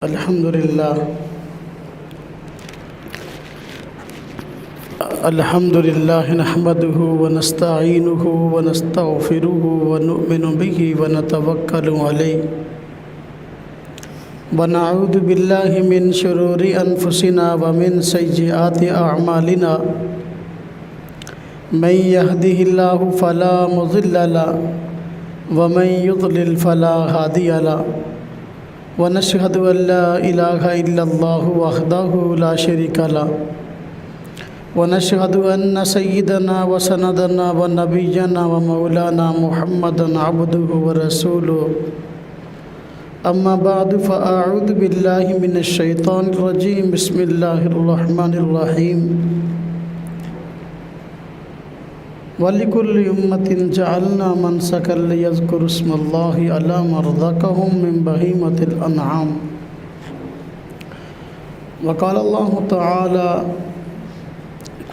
الحمد لله نحمده ونستعينه ونستغفره ونؤمن به ونتوكل عليه ونعوذ بالله من شرور أنفسنا ومن سيئات أعمالنا من يهده الله فلا مضل له ومن يضلل فلا هادي له ونشهد أن لا إله إلا الله وحده لا شريك له ونشهد أن سيدنا وسندنا ونبينا ومولانا محمدا عبده ورسوله أما بعد فأعوذ بالله من الشيطان الرجيم بسم الله الرحمن الرحيم وَلِكُلِّ أُمَّةٍ جَعَلْنَا مَنْسَكًا لِيَذْكُرُوا اسْمَ اللَّهِ عَلَى مَا رَزَقَهُم مِّن بَهِيمَةِ الْأَنْعَامِ وقال الله تعالى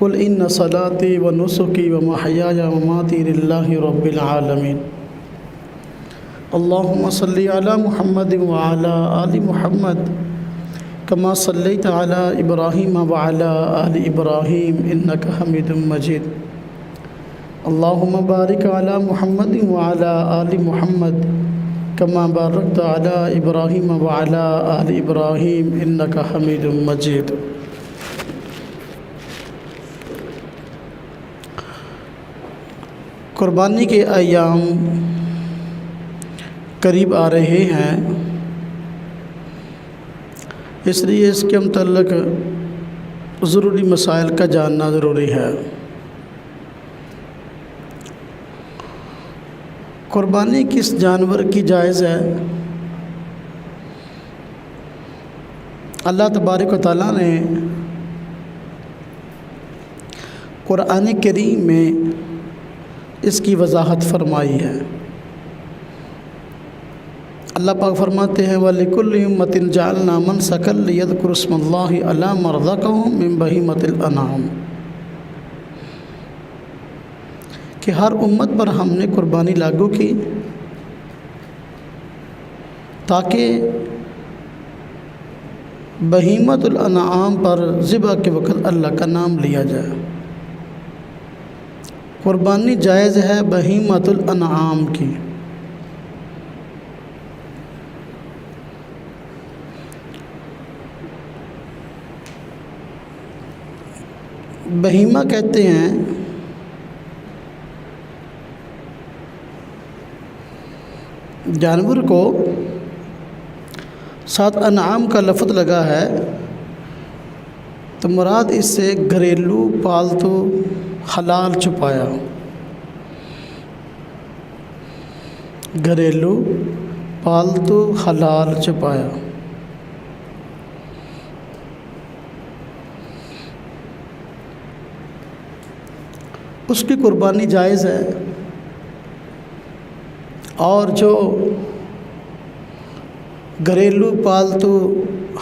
قل إن صلاتي ونسكي ومحياي ومماتي لله رب العالمين اللهم صل على محمد وعلى آل محمد كما صليت على إبراهيم وعلى آل إبراهيم إنك حميد مجيد اللهم بارك على محمد وعلى آل محمد كما باركت على إبراهيم وعلى آل إبراهيم إنك حميد مجيد قربانی کے ایام قریب آ رہے ہیں، اس لیے اس کے متعلق ضروری مسائل کا جاننا ضروری ہے۔ قربانی کس جانور کی جائز ہے؟ اللہ تبارک و تعالیٰ نے قرآن کریم میں اس کی وضاحت فرمائی ہے۔ اللہ پاک فرماتے ہیں وَلِكُلِّ أُمَّةٍ جَعَلْنَا مَنْسَكًا لِيَذْكُرُوا اسْمَ اللَّهِ عَلَى مَا رَزَقَهُم مِّن بَهِيمَةِ الْأَنْعَامِ کہ ہر امت پر ہم نے قربانی لاگو کی تاکہ بہیمۃ الانعام پر ذبح کے وقت اللہ کا نام لیا جائے۔ قربانی جائز ہے بہیمۃ الانعام کی۔ بہیمہ کہتے ہیں جانور کو، ساتھ انعام کا لفظ لگا ہے تو مراد اس سے گھریلو پالتو حلال چھپایا، گھریلو پالتو حلال چھپایا۔ اس کی قربانی جائز ہے، اور جو گھریلو پالتو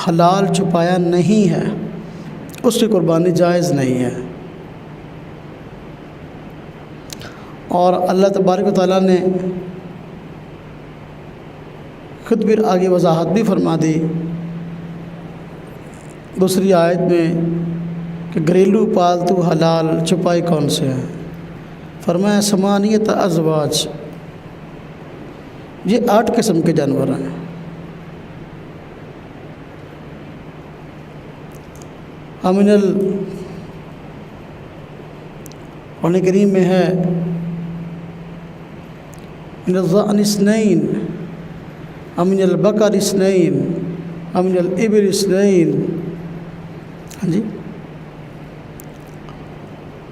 حلال چھپایا نہیں ہے اس کی قربانی جائز نہیں ہے۔ اور اللہ تبارک و تعالیٰ نے خود بھی آگے وضاحت بھی فرما دی دوسری آیت میں کہ گھریلو پالتو حلال چھپائے کون سے ہیں؟ فرمایا ثمانیۃ ازواج، یہ 8 قسم کے جانور ہیں۔ قرآن کریم میں ہے من الضأن اثنین ومن البقر اثنین ومن الابل اثنین۔ ہاں جی،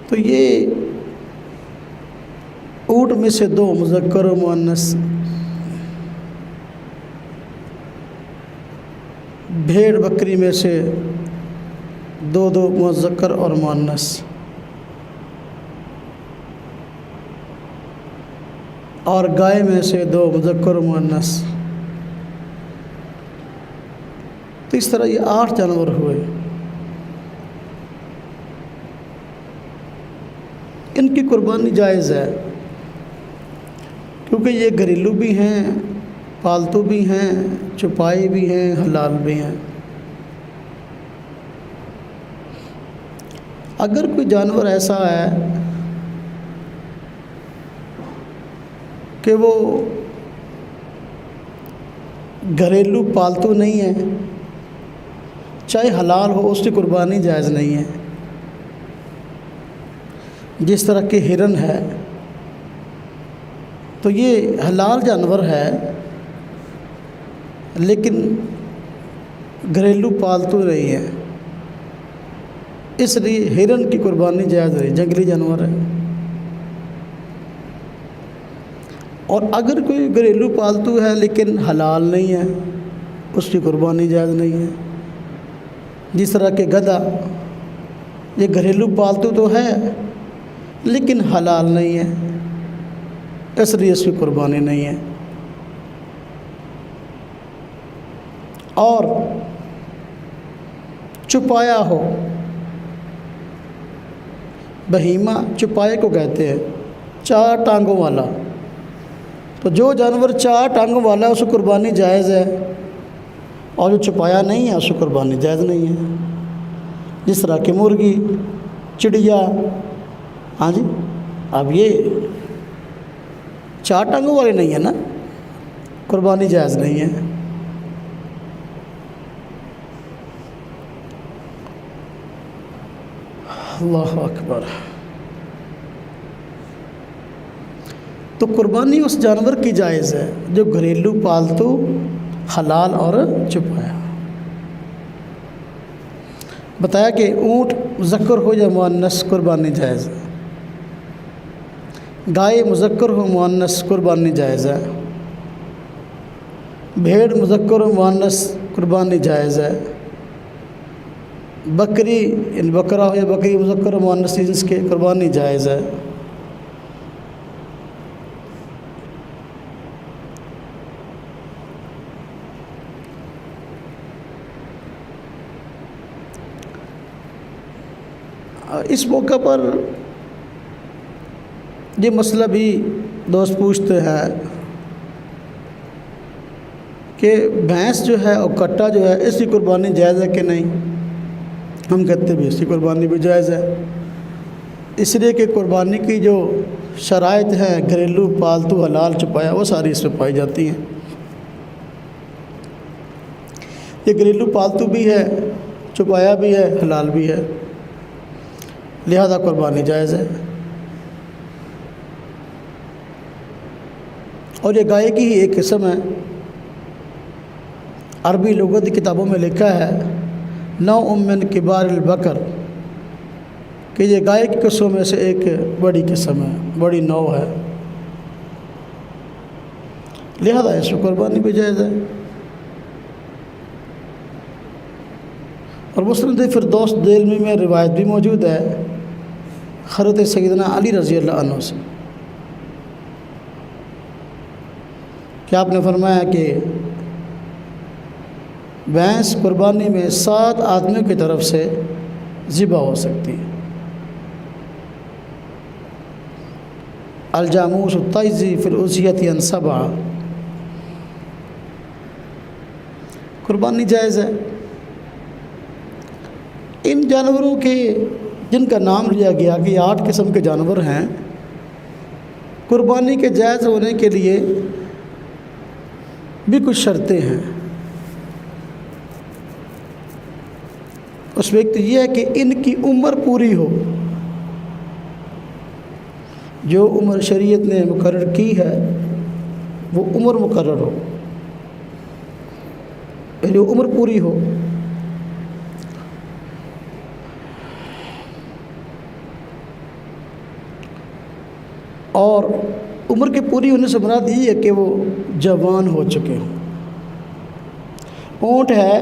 تو یہ اونٹ میں سے 2 مذکر و مؤنث، بھیڑ بکری میں سے 2 مذکر اور مؤنث، اور گائے میں سے 2 مذکر و مؤنث۔ تو اس طرح یہ 8 جانور ہوئے۔ ان کی قربانی جائز ہے کیونکہ یہ گھریلو بھی ہیں پالتو بھی ہیں، چھپائے بھی ہیں، حلال بھی ہیں۔ اگر کوئی جانور ایسا ہے کہ وہ گھریلو پالتو نہیں ہے، چاہے حلال ہو، اس کی قربانی جائز نہیں ہے۔ جس طرح کہ ہرن ہے تو یہ حلال جانور ہے لیکن گھریلو پالتو نہیں ہے، اس لیے ہرن کی قربانی جائز نہیں، جنگلی جانور ہے۔ اور اگر کوئی گھریلو پالتو ہے لیکن حلال نہیں ہے، اس کی قربانی جائز نہیں ہے۔ جس طرح کہ گدھا، یہ گھریلو پالتو تو ہے لیکن حلال نہیں ہے، اس لیے اس کی قربانی نہیں ہے۔ اور چھپایا ہو، بہیمہ چھپائے کو کہتے ہیں، چار ٹانگوں والا، تو جو جانور چار ٹانگوں والا ہے اس کی قربانی جائز ہے، اور جو چھپایا نہیں ہے اس کی قربانی جائز نہیں ہے۔ جس طرح کہ مرغی، چڑیا، ہاں جی، اب یہ چار ٹانگوں والے نہیں ہیں نا، قربانی جائز نہیں ہے۔ اللہ اکبر۔ تو قربانی اس جانور کی جائز ہے جو گھریلو پالتو، حلال اور چھپایا۔ بتایا کہ اونٹ مذکر ہو یا مؤنث قربانی جائز ہے، گائے مذکر ہو مؤنث قربانی جائز ہے، بھیڑ مذکر ہو مؤنث قربانی جائز ہے، بکری یعنی بکرا ہو یا بکری مذکر ہو مؤنث جنس کے قربانی جائز ہے۔ اس موقع پر یہ مسئلہ بھی دوست پوچھتے ہیں کہ بھینس جو ہے اور کٹا جو ہے اس کی قربانی جائز ہے کہ نہیں؟ ہم کہتے بھی اس کی قربانی بھی جائز ہے، اس لیے کہ قربانی کی جو شرائط ہیں گھریلو پالتو حلال چھپایا وہ ساری اس میں پائی جاتی ہیں۔ یہ گھریلو پالتو بھی ہے، چھپایا بھی ہے، حلال بھی ہے، لہذا قربانی جائز ہے۔ اور یہ گائے کی ہی ایک قسم ہے، عربی لغت کی کتابوں میں لکھا ہے نوع من کبار البقر، کہ یہ گائے کی قسموں میں سے ایک بڑی قسم ہے، بڑی نوع ہے، لہذا اس میں قربانی بھی جائز ہے۔ اور مسند فردوس دہلوی میں روایت بھی موجود ہے حضرت سیدنا علی رضی اللہ عنہ سے کہ آپ نے فرمایا کہ بھینس قربانی میں 7 آدمیوں کی طرف سے ذبح ہو سکتی ہے۔ الجاموس الطیزی فی الاضحیۃ عن 7، قربانی جائز ہے۔ ان جانوروں کے جن کا نام لیا گیا کہ 8 قسم کے جانور ہیں، قربانی کے جائز ہونے کے لیے بھی کچھ شرطیں ہیں۔ اس وقت یہ ہے کہ ان کی عمر پوری ہو، جو عمر شریعت نے مقرر کی ہے وہ عمر مقرر ہو، یعنی عمر پوری ہو۔ اور عمر کے پوری ہونے سے مراد یہ ہے کہ وہ جوان ہو چکے ہوں۔ اونٹ ہے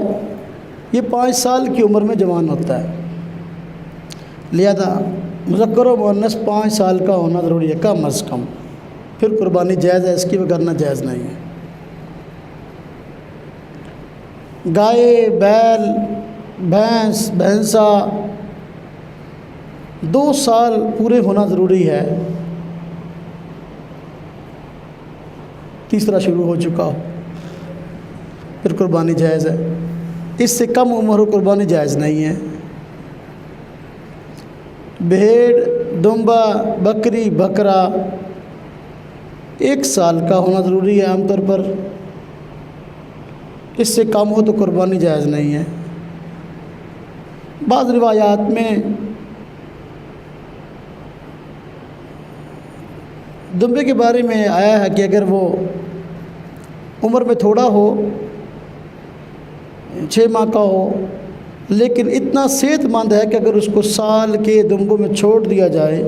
یہ 5 سال کی عمر میں جوان ہوتا ہے، لہذا مذکر و مؤنث 5 سال کا ہونا ضروری ہے کم از کم، پھر قربانی جائز ہے، اس کی وگرنہ جائز نہیں ہے۔ گائے، بیل، بھینس، بھینسا 2 سال پورے ہونا ضروری ہے، تیسرا شروع ہو چکا ہو، پھر قربانی جائز ہے، اس سے کم عمر ہو قربانی جائز نہیں ہے۔ بھیڑ، دمبا، بکری، بکرا 1 سال کا ہونا ضروری ہے عام طور پر، اس سے کم ہو تو قربانی جائز نہیں ہے۔ بعض روایات میں دمبے کے بارے میں آیا ہے کہ اگر وہ عمر میں تھوڑا ہو، 6 ماہ کا ہو، لیکن اتنا صحت مند ہے کہ اگر اس کو سال کے دمبوں میں چھوڑ دیا جائے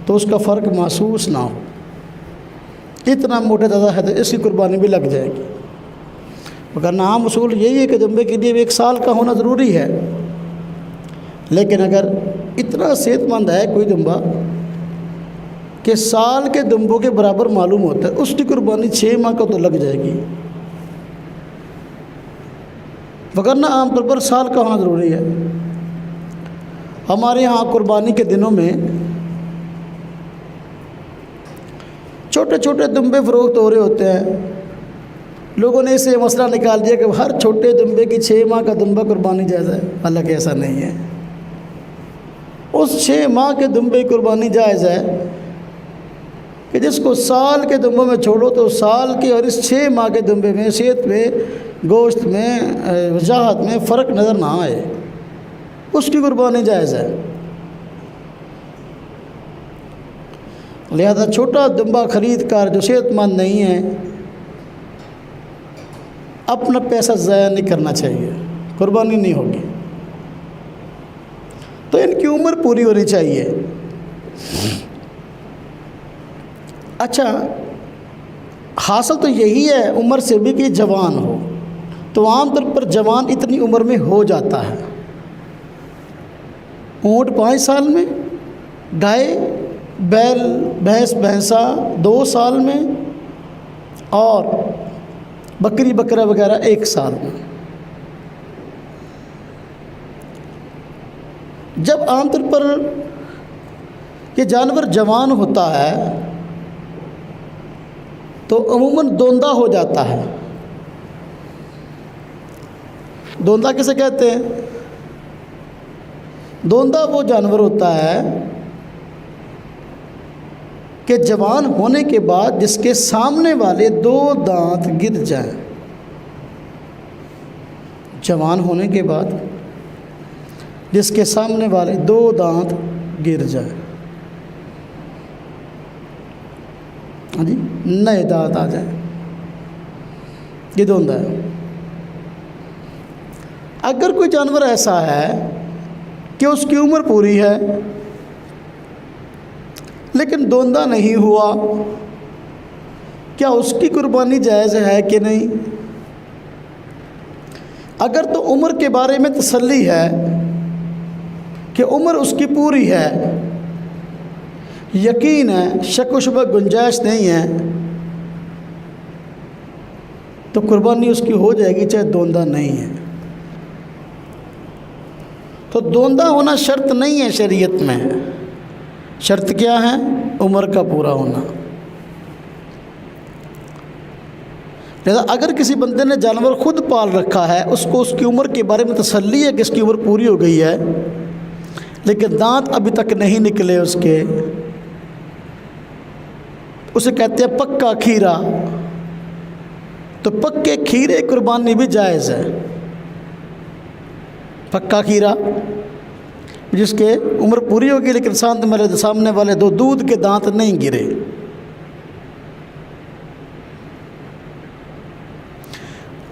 تو اس کا فرق محسوس نہ ہو، اتنا موٹا زیادہ ہے تو اس کی قربانی بھی لگ جائے گی۔ مگر عام اصول یہی ہے کہ دمبے کے لیے 1 سال کا ہونا ضروری ہے، لیکن اگر اتنا صحت مند ہے کوئی دمبا کہ سال کے دمبوں کے برابر معلوم ہوتا ہے، اس کی قربانی 6 ماہ کا تو لگ جائے گی، وگرنہ عام طور پر سال کا ہونا ضروری ہے۔ ہمارے ہاں قربانی کے دنوں میں چھوٹے چھوٹے دمبے فروخت ہو رہے ہوتے ہیں، لوگوں نے اسے مسئلہ نکال دیا کہ ہر چھوٹے دمبے کی 6 ماہ کا دمبا قربانی جائز ہے، حالانکہ ایسا نہیں ہے۔ اس 6 ماہ کے دمبے کی قربانی جائز ہے کہ جس کو سال کے دمبوں میں چھوڑو تو سال کے اور اس 6 ماہ کے دمبے میں صحت میں، گوشت میں، وجاہت میں فرق نظر نہ آئے، اس کی قربانی جائز ہے۔ لہذا چھوٹا دمبا خرید کر جو صحت مند نہیں ہے اپنا پیسہ ضائع نہیں کرنا چاہیے، قربانی نہیں ہوگی، تو ان کی عمر پوری ہونی چاہیے۔ اچھا، حاصل تو یہی ہے عمر سے بھی کہ جوان ہو، تو عام طور پر جوان اتنی عمر میں ہو جاتا ہے، اونٹ 5 سال میں، گائے، بیل، بھینس، بھینسا 2 سال میں، اور بکری، بکرا وغیرہ 1 سال میں۔ جب عام طور پر یہ جانور جوان ہوتا ہے تو عموماً دوندہ ہو جاتا ہے۔ دوندہ کسے کہتے ہیں؟ دوندہ وہ جانور ہوتا ہے کہ جوان ہونے کے بعد جس کے سامنے والے 2 دانت گر جائیں، جوان ہونے کے بعد جس کے سامنے والے 2 دانت گر جائیں، ہاں جی، نئے دانت آ جائیں، یہ دوندہ ہے۔ اگر کوئی جانور ایسا ہے کہ اس کی عمر پوری ہے لیکن دوندہ نہیں ہوا، کیا اس کی قربانی جائز ہے کہ نہیں؟ اگر تو عمر کے بارے میں تسلی ہے کہ عمر اس کی پوری ہے، یقین ہے، شک و شبہ گنجائش نہیں ہے، تو قربانی اس کی ہو جائے گی چاہے دوندہ نہیں ہے۔ تو دوندہ ہونا شرط نہیں ہے شریعت میں، شرط کیا ہے؟ عمر کا پورا ہونا۔ لہذا اگر کسی بندے نے جانور خود پال رکھا ہے، اس کو اس کی عمر کے بارے میں تسلی ہے کہ اس کی عمر پوری ہو گئی ہے، لیکن دانت ابھی تک نہیں نکلے اس کے، اسے کہتے ہیں پکا کھیرا، تو پکے کھیرے قربانی بھی جائز ہے۔ پکا کھیرا جس کے عمر پوری ہوگی لیکن سامنے والے 2 دودھ کے دانت نہیں گرے۔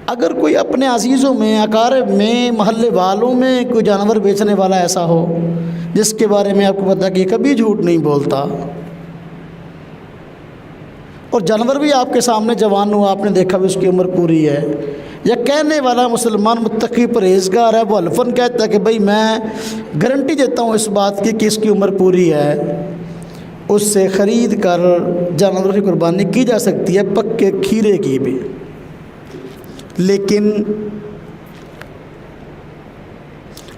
اگر کوئی اپنے عزیزوں میں، اقارب میں، محلے والوں میں کوئی جانور بیچنے والا ایسا ہو جس کے بارے میں آپ کو پتہ کہ یہ کبھی جھوٹ نہیں بولتا، اور جانور بھی آپ کے سامنے جوان ہوا، آپ نے دیکھا بھی اس کی عمر پوری ہے، یا کہنے والا مسلمان متقی پرہیزگار ہے، وہ الفاً کہتا ہے کہ بھئی میں گارنٹی دیتا ہوں اس بات کی کہ اس کی عمر پوری ہے، اس سے خرید کر جانوروں کی قربانی کی جا سکتی ہے، پکے کھیرے کی بھی۔ لیکن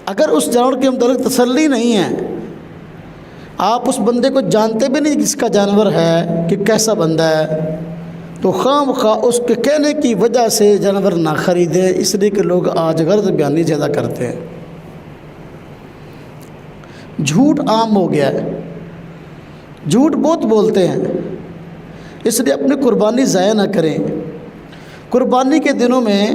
اگر اس جانور کے متعلق تسلی نہیں ہے، آپ اس بندے کو جانتے بھی نہیں جس کا جانور ہے کہ کیسا بندہ ہے، تو خام خواہ اس کے کہنے کی وجہ سے جانور نہ خریدیں، اس لیے کہ لوگ آج غرض بیانی زیادہ کرتے ہیں، جھوٹ عام ہو گیا ہے، جھوٹ بہت بولتے ہیں، اس لیے اپنی قربانی ضائع نہ کریں۔ قربانی کے دنوں میں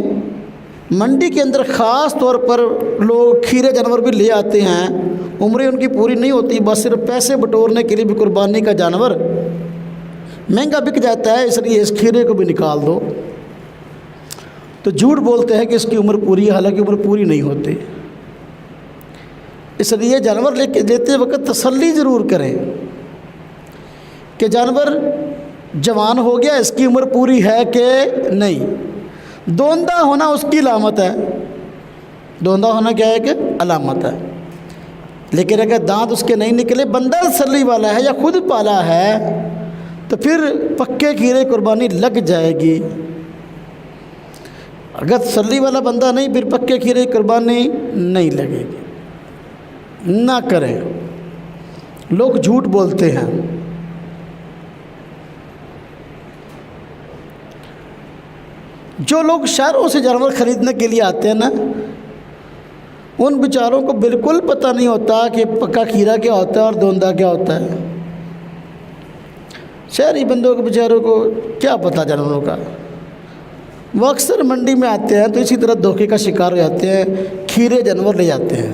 منڈی کے اندر خاص طور پر لوگ کھیرے جانور بھی لے آتے ہیں، عمریں ان کی پوری نہیں ہوتی، بس صرف پیسے بٹورنے کے لیے بھی قربانی کا جانور مہنگا بک جاتا ہے، اس لیے اس کھیرے کو بھی نکال دو۔ تو جھوٹ بولتے ہیں کہ اس کی عمر پوری ہے، حالانکہ عمر پوری نہیں ہوتی۔ اس لیے جانور لیتے وقت تسلی ضرور کریں کہ جانور جوان ہو گیا، اس کی عمر پوری ہے کہ نہیں۔ دوندہ ہونا اس کی علامت ہے، دوندہ ہونا کیا ہے کہ علامت ہے، لیکن اگر دانت اس کے نہیں نکلے، بندہ تسلی والا ہے یا خود پالا ہے، تو پھر پکے کھیرے قربانی لگ جائے گی۔ اگر تسلی والا بندہ نہیں، پھر پکے کھیرے قربانی نہیں لگے گی۔ نہ کریں، لوگ جھوٹ بولتے ہیں۔ جو لوگ شہروں سے جانور خریدنے کے لیے آتے ہیں نا، ان بیچاروں کو بالکل پتہ نہیں ہوتا کہ پکا کھیرا کیا ہوتا ہے اور دوندہ کیا ہوتا ہے۔ شہری بندوں کو بیچاروں کو کیا پتہ جانوروں کا۔ وہ اکثر منڈی میں آتے ہیں تو اسی طرح دھوکے کا شکار ہو جاتے ہیں، کھیرے جانور لے جاتے ہیں،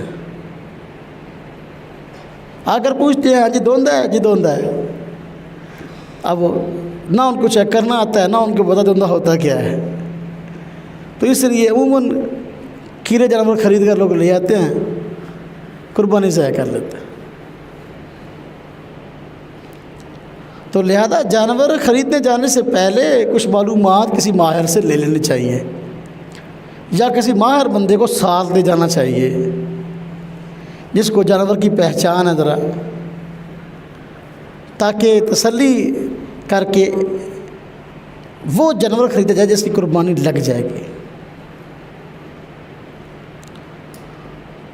آ کر پوچھتے ہیں ہاں جی دوندہ ہے، جی دوندہ ہے۔ اب نہ ان کو چیک کرنا آتا ہے، نہ ان کو پتہ دوندہ ہوتا کیا ہے۔ تو اس لیے عموماً کھیرے جانور خرید کر لوگ لے آتے ہیں، قربانی ضائع کر لیتے ہیں۔ تو لہذا جانور خریدنے جانے سے پہلے کچھ معلومات کسی ماہر سے لے لینی چاہیے، یا کسی ماہر بندے کو ساتھ لے جانا چاہیے جس کو جانور کی پہچان ہے ذرا، تاکہ تسلی کر کے وہ جانور خریدا جائے جس کی قربانی لگ جائے گی۔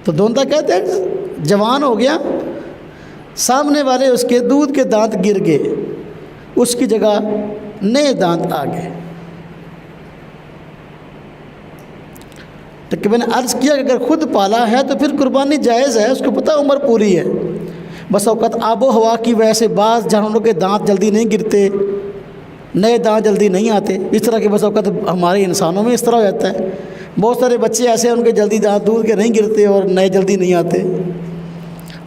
تو دوندہ کہتے ہیں جوان ہو گیا، سامنے والے اس کے دودھ کے دانت گر گئے، اس کی جگہ نئے دانت آ گئے۔ تو کہ میں نے عرض کیا کہ اگر خود پالا ہے تو پھر قربانی جائز ہے، اس کو پتہ عمر پوری ہے۔ بس اوقات آب و ہوا کی وجہ سے بعض جانوروں کے دانت جلدی نہیں گرتے، نئے دانت جلدی نہیں آتے، اس طرح کے بس اوقات ہمارے انسانوں میں اس طرح ہو جاتا ہے۔ بہت سارے بچے ایسے ہیں ان کے جلدی دانت دودھ کے نہیں گرتے اور نئے جلدی نہیں آتے،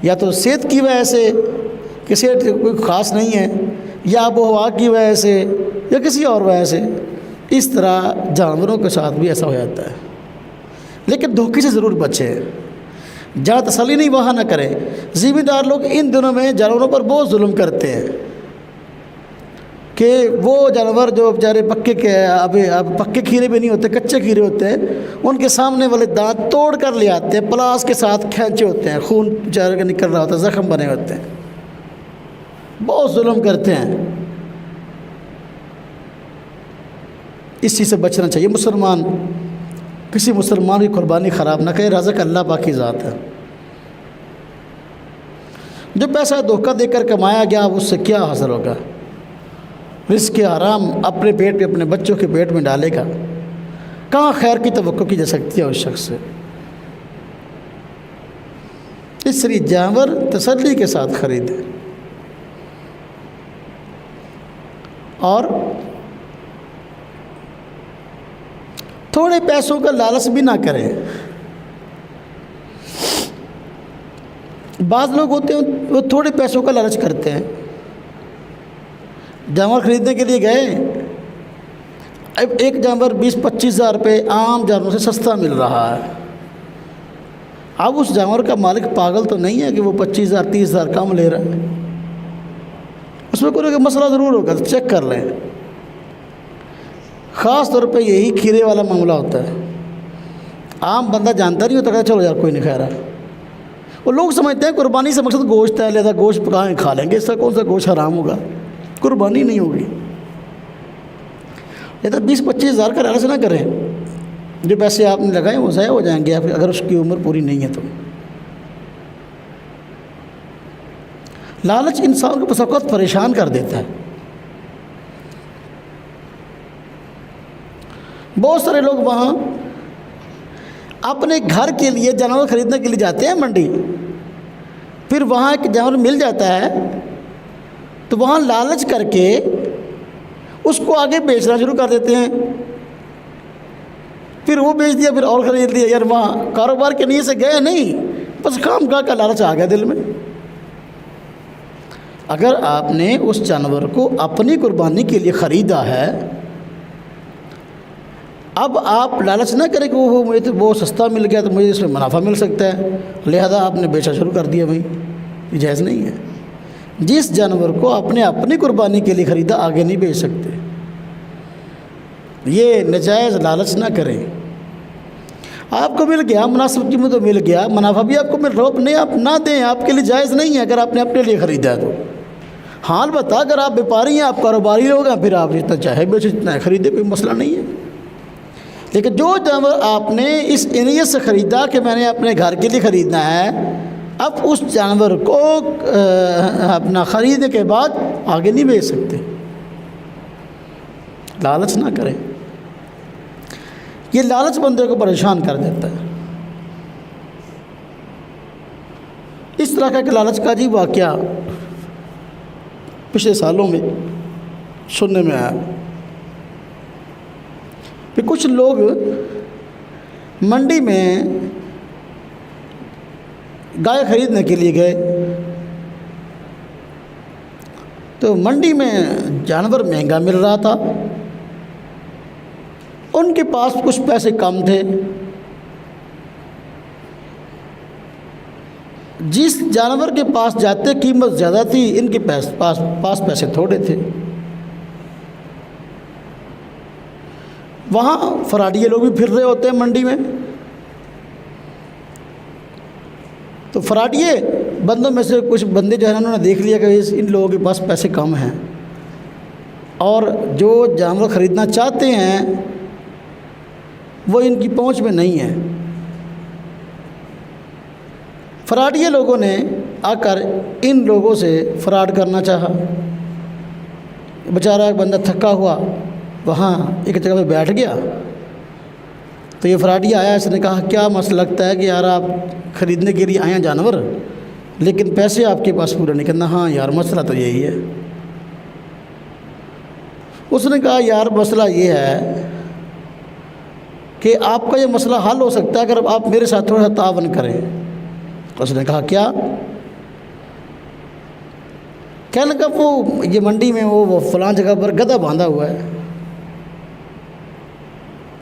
یا تو صحت کی وجہ سے کہ صحت کوئی خاص نہیں ہے، یا آب و ہوا کی وجہ سے، یا کسی اور وجہ سے۔ اس طرح جانوروں کے ساتھ بھی ایسا ہو جاتا ہے، لیکن دھوکے سے ضرور بچیں، جہاں تسلی نہیں وہاں نہ کریں۔ ذمہ دار لوگ ان دنوں میں جانوروں پر بہت ظلم کرتے ہیں کہ وہ جانور جو بیچارے پکے کے اب پکے کھیرے بھی نہیں ہوتے، کچے کھیرے ہوتے ہیں، ان کے سامنے والے دانت توڑ کر لے آتے ہیں، پلاس کے ساتھ کھینچے ہوتے ہیں، خون بیچارے کا نکل رہا ہوتا ہے، زخم بنے ہوتے ہیں، بہت ظلم کرتے ہیں۔ اس چیز سے بچنا چاہیے۔ مسلمان کسی مسلمان کی قربانی خراب نہ کرے، رزق اللہ پاک کی ذات ہے۔ جو پیسہ دھوکہ دے کر کمایا گیا اس سے کیا حاصل ہوگا؟ رزق حرام اپنے پیٹ پہ اپنے بچوں کے پیٹ میں ڈالے گا، کہاں خیر کی توقع کی جا سکتی ہے اس شخص سے؟ اس لیے جانور تسلی کے ساتھ خریدیں اور تھوڑے پیسوں کا لالچ بھی نہ کریں۔ بعض لوگ ہوتے ہیں وہ تھوڑے پیسوں کا لالچ کرتے ہیں، جانور خریدنے کے لیے گئے، اب ایک جانور 20-25 ہزار روپے عام جانوروں سے سستا مل رہا ہے۔ اب اس جانور کا مالک پاگل تو نہیں ہے کہ وہ 25,000-30,000 کم لے رہا ہے، اس میں کوئی مسئلہ ضرور ہوگا، چیک کر لیں۔ خاص طور پہ یہی کھیرے والا معاملہ ہوتا ہے، عام بندہ جانتا نہیں ہوتا کہ چلو یار کوئی نہیں کھا رہا۔ وہ لوگ سمجھتے ہیں قربانی سے مقصد گوشت ہے، لہذا گوشت پکائیں کھا لیں گے، اس کا کون سا گوشت حرام ہوگا، قربانی نہیں ہوگی۔ لہذا 20-25 ہزار کا لالچ نہ کریں، جو پیسے آپ نے لگائے وہ ضائع ہو جائیں گے اگر اس کی عمر پوری نہیں ہے تو۔ لالچ انسان کو بس اوقات پریشان کر دیتا ہے۔ بہت سارے لوگ وہاں اپنے گھر کے لیے جانور خریدنے کے لیے جاتے ہیں منڈی، پھر وہاں ایک جانور مل جاتا ہے تو وہاں لالچ کر کے اس کو آگے بیچنا شروع کر دیتے ہیں، پھر وہ بیچ دیا، پھر اور خرید لیا۔ یار وہاں کاروبار کے نیت سے گئے نہیں، بس کام کا لالچ آ گیا دل میں۔ اگر آپ نے اس جانور کو اپنی قربانی کے لیے خریدا ہے، اب آپ لالچ نہ کریں کہ وہ مجھے تو بہت سستا مل گیا تو مجھے اس میں منافع مل سکتا ہے، لہذا آپ نے بیچنا شروع کر دیا، بھائی یہ جائز نہیں ہے۔ جس جانور کو آپ نے اپنی قربانی کے لیے خریدا آگے نہیں بیچ سکتے، یہ ناجائز لالچ نہ کریں۔ آپ کو مل گیا، مناسب قیمت تو مل گیا، منافع بھی آپ کو مل رہا، نہیں آپ نہ دیں، آپ کے لیے جائز نہیں ہے اگر آپ نے اپنے لیے خریدا ہے تو۔ ہاں البتہ اگر آپ بیپاری ہیں، آپ کاروباری لوگ ہیں، پھر آپ جتنا چاہے بیچ، اتنا خریدے، کوئی مسئلہ نہیں ہے۔ لیکن جو جانور آپ نے اس نیت سے خریدا کہ میں نے اپنے گھر کے لیے خریدنا ہے، اب اس جانور کو اپنا خریدنے کے بعد آگے نہیں بیچ سکتے، لالچ نہ کریں۔ یہ لالچ بندے کو پریشان کر دیتا ہے۔ اس طرح کا کہ لالچ کا جی واقعہ پچھلے سالوں میں سننے میں آیا کہ کچھ لوگ منڈی میں گائے خریدنے کے لیے گئے، تو منڈی میں جانور مہنگا مل رہا تھا، ان کے پاس کچھ پیسے کم تھے، جس جانور کے پاس جاتے قیمت زیادہ تھی، ان کے پاس پیسے تھوڑے تھے۔ وہاں فراڈیے لوگ بھی پھر رہے ہوتے ہیں منڈی میں، تو فراڈیے بندوں میں سے کچھ بندے جو ہیں انہوں نے دیکھ لیا کہ ان لوگوں کے پاس پیسے کم ہیں اور جو جانور خریدنا چاہتے ہیں وہ ان کی پہنچ میں نہیں ہے۔ فراڈیے لوگوں نے آ کر ان لوگوں سے فراڈ کرنا چاہا۔ بیچارہ ایک بندہ تھکا ہوا وہاں ایک جگہ پہ بیٹھ گیا، تو یہ فراڈیا آیا، اس نے کہا کیا مسئلہ لگتا ہے کہ یار آپ خریدنے کے لیے آئے ہیں جانور لیکن پیسے آپ کے پاس پورے نہیں کرنا؟ ہاں یار مسئلہ تو یہی ہے۔ اس نے کہا یار مسئلہ یہ ہے کہ آپ کا یہ مسئلہ حل ہو سکتا ہے اگر آپ میرے ساتھ تھوڑا سا تعاون کریں۔ اس نے کہا کیا؟ کہنے لگا وہ یہ منڈی میں وہ فلاں جگہ پر گدھا باندھا ہوا ہے۔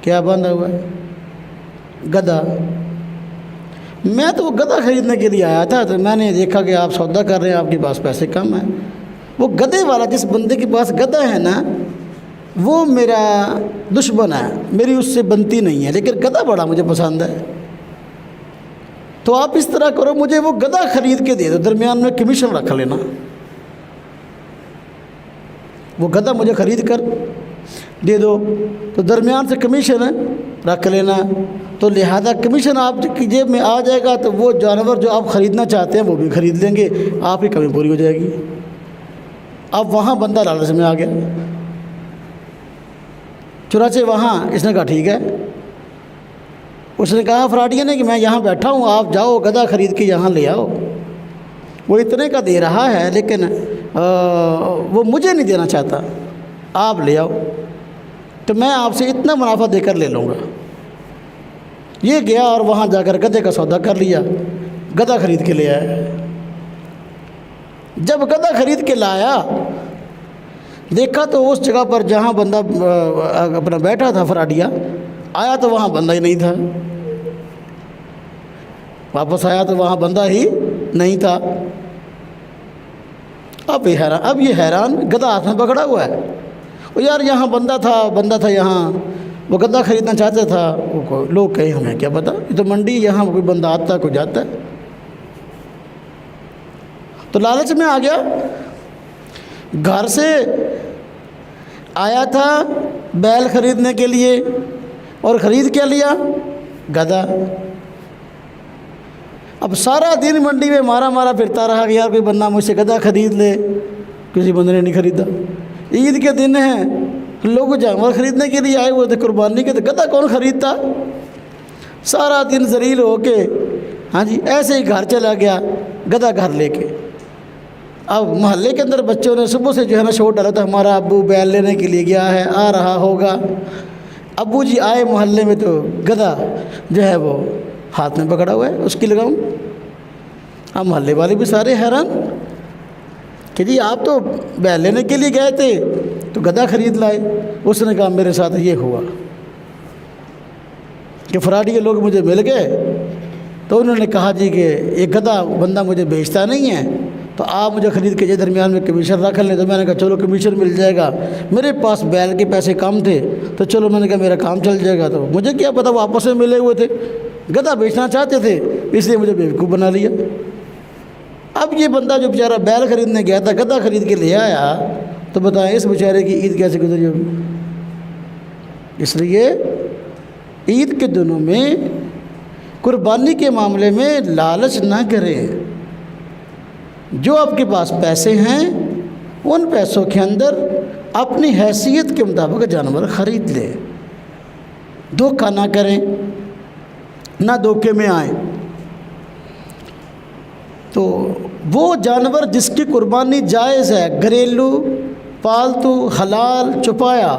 کیا باندھا ہوا ہے؟ گدھا۔ میں تو وہ گدھا خریدنے کے لیے آیا تھا، تو میں نے دیکھا کہ آپ سودا کر رہے ہیں، آپ کے پاس پیسے کم ہیں۔ وہ گدھے والا جس بندے کے پاس گدھا ہے نا وہ میرا دشمن ہے، میری اس سے بنتی نہیں ہے، لیکن گدھا بڑا مجھے پسند ہے، تو آپ اس طرح کرو مجھے وہ گدھا خرید کے دے دو، درمیان میں کمیشن رکھ لینا۔ وہ گدھا مجھے خرید کر دے دو تو درمیان سے کمیشن رکھ لینا، تو لہذا کمیشن آپ کی جیب میں آ جائے گا تو وہ جانور جو آپ خریدنا چاہتے ہیں وہ بھی خرید لیں گے، آپ کی کمی پوری ہو جائے گی۔ اب وہاں بندہ لالچ میں آ گیا، چنانچہ وہاں اس نے کہا ٹھیک ہے۔ اس نے کہا فراڈیے نے کہ میں یہاں بیٹھا ہوں، آپ جاؤ گدھا خرید کے یہاں لے آؤ۔ وہ اتنے کا دے رہا ہے لیکن وہ مجھے نہیں دینا چاہتا، آپ لے آؤ تو میں آپ سے اتنا منافع دے کر لے لوں گا۔ یہ گیا اور وہاں جا کر گدھے کا سودا کر لیا، گدھا خرید کے لے آیا۔ جب گدھا خرید کے لایا دیکھا تو اس جگہ پر جہاں بندہ اپنا بیٹھا تھا فراڈیا، آیا تو وہاں بندہ ہی نہیں تھا، واپس آیا تو وہاں بندہ ہی نہیں تھا۔ اب یہ حیران گدھا ہاتھ میں پکڑا ہوا ہے، وہ یار یہاں بندہ تھا یہاں، وہ گدھا خریدنا چاہتا تھا، وہ لوگ کہیں ہمیں کیا پتا، یہ تو منڈی یہاں کوئی بندہ آتا ہے کوئی جاتا ہے۔ تو لالچ میں آ گیا، گھر سے آیا تھا بیل خریدنے کے لیے اور خرید کیا لیا؟ گدھا۔ اب سارا دن منڈی میں مارا پھرتا رہا کہ یار کوئی بندہ مجھ سے گدھا خرید لے، کسی بندے نے نہیں خریدا۔ عید کے دن ہیں، لوگ جانور خریدنے کے لیے آئے ہوئے تھے قربانی کے، تو گدھا کون خریدتا؟ سارا دن ذلیل ہو کے ہاں جی ایسے ہی گھر چلا گیا گدھا گھر لے کے۔ اب محلے کے اندر بچوں نے صبح سے جو ہے نا شور ڈالا تھا، ہمارا ابو بیل لینے کے لیے گیا ہے، آ رہا ہوگا۔ ابو جی آئے محلے میں تو گدھا جو ہے وہ ہاتھ میں پکڑا ہوا ہے، اس کی لگاؤں۔ اب محلے والے بھی سارے حیران کہ جی آپ تو بیل لینے کے لیے گئے تھے تو گدھا خرید لائے۔ اس نے کہا میرے ساتھ یہ ہوا کہ فراڈی کے لوگ مجھے مل گئے، تو انہوں نے کہا جی کہ یہ گدھا بندہ مجھے بیچتا نہیں ہے، تو آپ مجھے خرید کے درمیان میں کمیشن رکھ لیں۔ تو میں نے کہا چلو کمیشن مل جائے گا، میرے پاس بیل کے پیسے کم تھے تو چلو میں نے کہا میرا کام چل جائے گا۔ تو مجھے کیا پتہ وہ آپس میں ملے ہوئے تھے، گدھا بیچنا چاہتے تھے، اس لیے مجھے بیوقوف بنا لیا۔ اب یہ بندہ جو بیچارہ بیل خریدنے گیا تھا گدھا خرید کے لے آیا، تو بتائیں اس بیچارے کی عید کیسے گزری ہوگی؟ اس لیے عید کے دنوں میں قربانی کے معاملے میں لالچ نہ کریں۔ جو آپ کے پاس پیسے ہیں ان پیسوں کے اندر اپنی حیثیت کے مطابق جانور خرید لیں، دھوکہ نہ کریں، نہ دھوکے میں آئیں۔ تو وہ جانور جس کی قربانی جائز ہے، گھریلو، پالتو، حلال، چھپایا،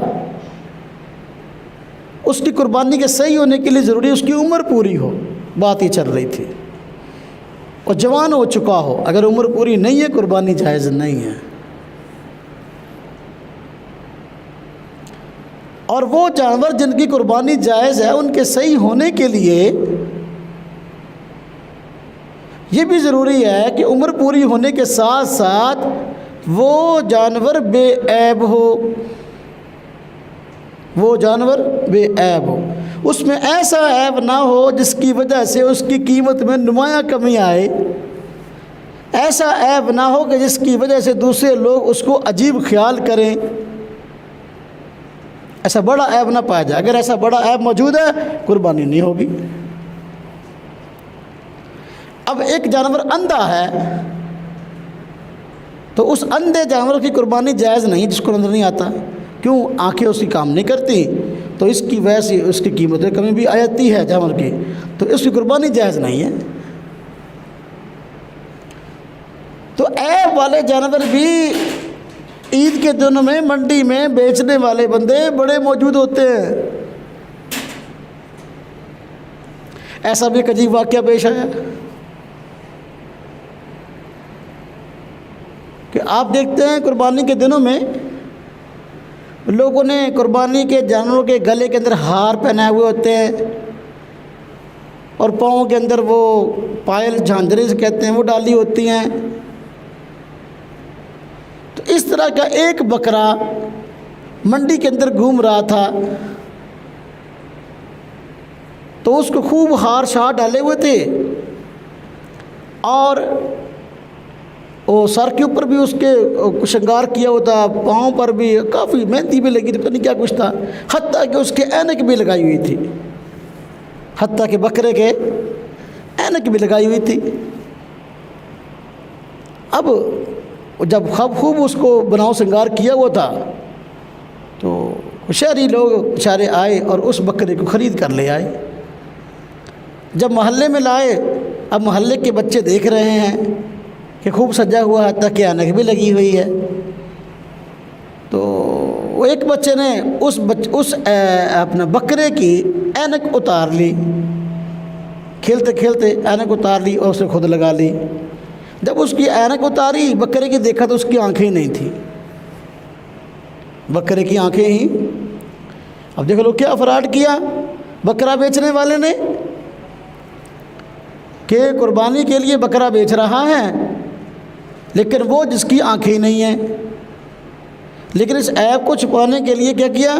اس کی قربانی کے صحیح ہونے کے لیے ضروری ہے اس کی عمر پوری ہو۔ بات یہ چل رہی تھی، اور جوان ہو چکا ہو۔ اگر عمر پوری نہیں ہے قربانی جائز نہیں ہے۔ اور وہ جانور جن کی قربانی جائز ہے ان کے صحیح ہونے کے لیے یہ بھی ضروری ہے کہ عمر پوری ہونے کے ساتھ ساتھ وہ جانور بے عیب ہو، وہ جانور بے عیب ہو، اس میں ایسا عیب نہ ہو جس کی وجہ سے اس کی قیمت میں نمایاں کمی آئے، ایسا عیب نہ ہو کہ جس کی وجہ سے دوسرے لوگ اس کو عجیب خیال کریں، ایسا بڑا عیب نہ پایا جائے۔ اگر ایسا بڑا عیب موجود ہے قربانی نہیں ہوگی۔ اب ایک جانور اندھا ہے تو اس اندھے جانور کی قربانی جائز نہیں، جس کو نظر نہیں آتا، کیوں؟ آنکھیں اس کی کام نہیں کرتی، تو اس کی وجہ سے اس کی قیمت میں کمی بھی آ جاتی ہے جانور کی، تو اس کی قربانی جائز نہیں ہے۔ تو عیب والے جانور بھی عید کے دنوں میں منڈی میں بیچنے والے بندے بڑے موجود ہوتے ہیں۔ ایسا بھی ایک عجیب واقعہ پیش آیا کہ آپ دیکھتے ہیں قربانی کے دنوں میں لوگوں نے قربانی کے جانوروں کے گلے کے اندر ہار پہنائے ہوئے ہوتے ہیں، اور پاؤں کے اندر وہ پائل جھانجریں سے کہتے ہیں وہ ڈالی ہوتی ہیں۔ تو اس طرح کا ایک بکرا منڈی کے اندر گھوم رہا تھا، تو اس کو خوب ہار شار ڈالے ہوئے تھے، اور وہ سر کے اوپر بھی اس کے شنگار کیا ہوا تھا، پاؤں پر بھی کافی مہندی بھی لگی تھی، پتہ نہیں کیا کچھ تھا، حتیٰ کہ اس کے اینک بھی لگائی ہوئی تھی، حتیٰ کہ بکرے کے اینک بھی لگائی ہوئی تھی۔ اب جب خوب اس کو بناؤ سنگار کیا ہوا تھا تو شہری لوگ بیچارے آئے اور اس بکرے کو خرید کر لے آئے۔ جب محلے میں لائے، اب محلے کے بچے دیکھ رہے ہیں کہ خوب سجا ہوا ہے، تک اینک بھی لگی ہوئی ہے، تو وہ ایک بچے نے اس اپنا بکرے کی اینک اتار لی، کھیلتے کھیلتے اینک اتار لی اور اسے خود لگا لی۔ جب اس کی اینک اتاری بکرے کی دیکھا تو اس کی آنکھیں ہی نہیں تھیں، بکرے کی آنکھیں ہی۔ اب دیکھو لوگ کیا فراڈ کیا بکرا بیچنے والے نے، کہ قربانی کے لیے بکرا بیچ رہا ہے لیکن وہ جس کی آنکھیں ہی نہیں ہیں، لیکن اس عیب کو چھپانے کے لیے کیا کیا؟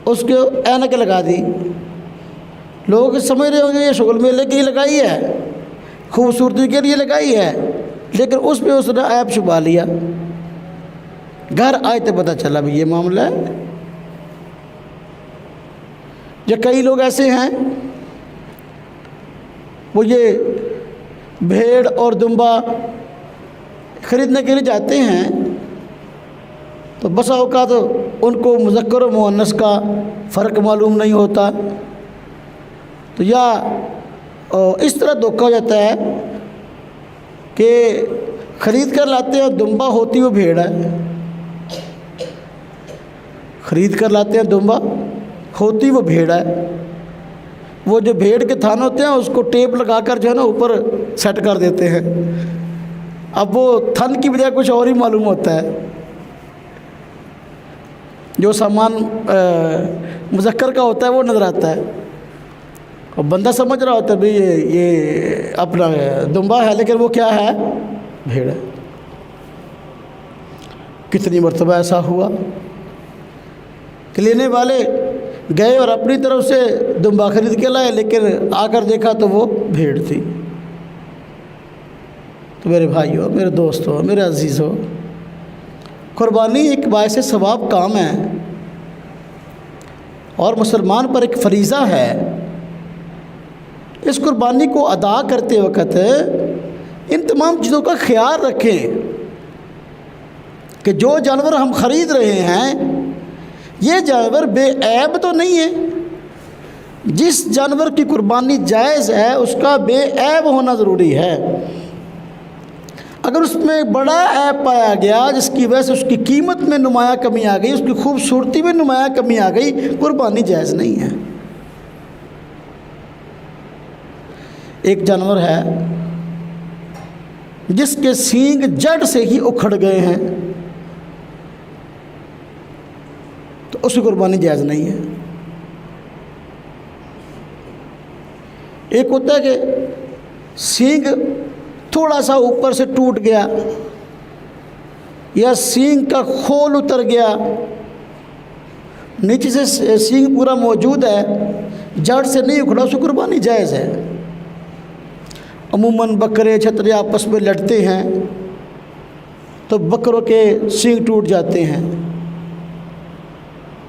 اس کو اینک لگا دی۔ لوگ سمجھ رہے ہوں گے یہ شغل میلے کے لیے لگائی ہے، خوبصورتی کے لیے لگائی ہے، لیکن اس پہ اس نے عیب چھپا لیا۔ گھر آئے تو پتہ چلا بھی یہ معاملہ ہے۔ یا کئی لوگ ایسے ہیں وہ یہ بھیڑ اور دمبا خریدنے کے لیے جاتے ہیں تو بسا اوقات ان کو مذکر و مؤنث کا فرق معلوم نہیں ہوتا، تو یا اس طرح دھوکہ ہو جاتا ہے کہ خرید کر لاتے ہیں دمبا ہوتی وہ بھیڑ ہے، خرید کر لاتے ہیں دمبا ہوتی وہ بھیڑ ہے، وہ جو بھیڑ کے تھان ہوتے ہیں اس کو ٹیپ لگا کر جو ہے نا اوپر سیٹ کر دیتے ہیں، اب وہ تھن کی بجائے کچھ اور ہی معلوم ہوتا ہے، جو سامان مذکر کا ہوتا ہے وہ نظر آتا ہے، اور بندہ سمجھ رہا ہوتا ہے بھئی یہ اپنا دمبا ہے، لیکن وہ کیا ہے؟ بھیڑ ہے۔ کتنی مرتبہ ایسا ہوا کہ لینے والے گئے اور اپنی طرف سے دمبا خرید کے لائے، لیکن آ کر دیکھا تو وہ بھیڑ تھی۔ تو میرے بھائیو، میرے دوستو، میرے عزیزو، قربانی ایک باعث ثواب کام ہے اور مسلمان پر ایک فریضہ ہے۔ اس قربانی کو ادا کرتے وقت ان تمام چیزوں کا خیال رکھیں کہ جو جانور ہم خرید رہے ہیں یہ جانور بے عیب تو نہیں ہے۔ جس جانور کی قربانی جائز ہے اس کا بے عیب ہونا ضروری ہے۔ اگر اس میں بڑا عیب پایا گیا جس کی وجہ سے اس کی قیمت میں نمایاں کمی آ گئی، اس کی خوبصورتی میں نمایاں کمی آ گئی، قربانی جائز نہیں ہے۔ ایک جانور ہے جس کے سینگ جڑ سے ہی اکھڑ گئے ہیں تو اس کی قربانی جائز نہیں ہے۔ ایک ہوتا ہے کہ سینگ تھوڑا سا اوپر سے ٹوٹ گیا یا سینگ کا کھول اتر گیا، نیچے سے سینگ پورا موجود ہے، جڑ سے نہیں اکھڑا، اس کی قربانی جائز ہے۔ عموماً بکرے چھترے آپس میں لڑتے ہیں تو بکروں کے سینگ ٹوٹ جاتے ہیں،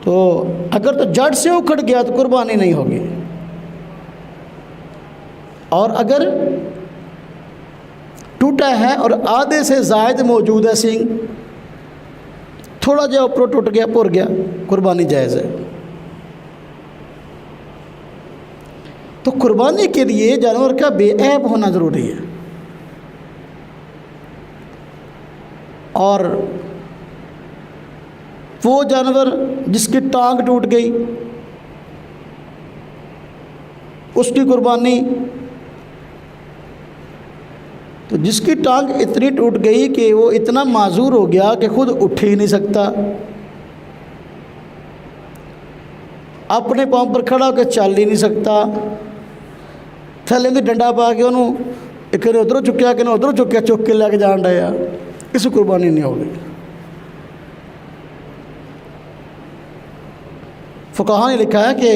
تو اگر تو جڑ سے اکھڑ گیا تو قربانی نہیں ہوگی، اور اگر ٹوٹا ہے اور آدھے سے زائد موجود ہے سینگ، تھوڑا جہا اوپر ٹوٹ گیا، پور گیا، قربانی جائز ہے۔ تو قربانی کے لیے جانور کا بے عیب ہونا ضروری ہے، اور وہ جانور جس کی ٹانگ ٹوٹ گئی اس کی قربانی، تو جس کی ٹانگ اتنی ٹوٹ گئی کہ وہ اتنا معذور ہو گیا کہ خود اٹھ ہی نہیں سکتا، اپنے پاؤں پر کھڑا ہو کے چل ہی نہیں سکتا، تھلے میں ڈنڈا پا کے انہوں ایک ادھر چکیا کہ ادھر چکیا، چک کے لے کے جان رہا، اس کی قربانی نہیں ہوگی۔ فقہاء نے لکھا ہے کہ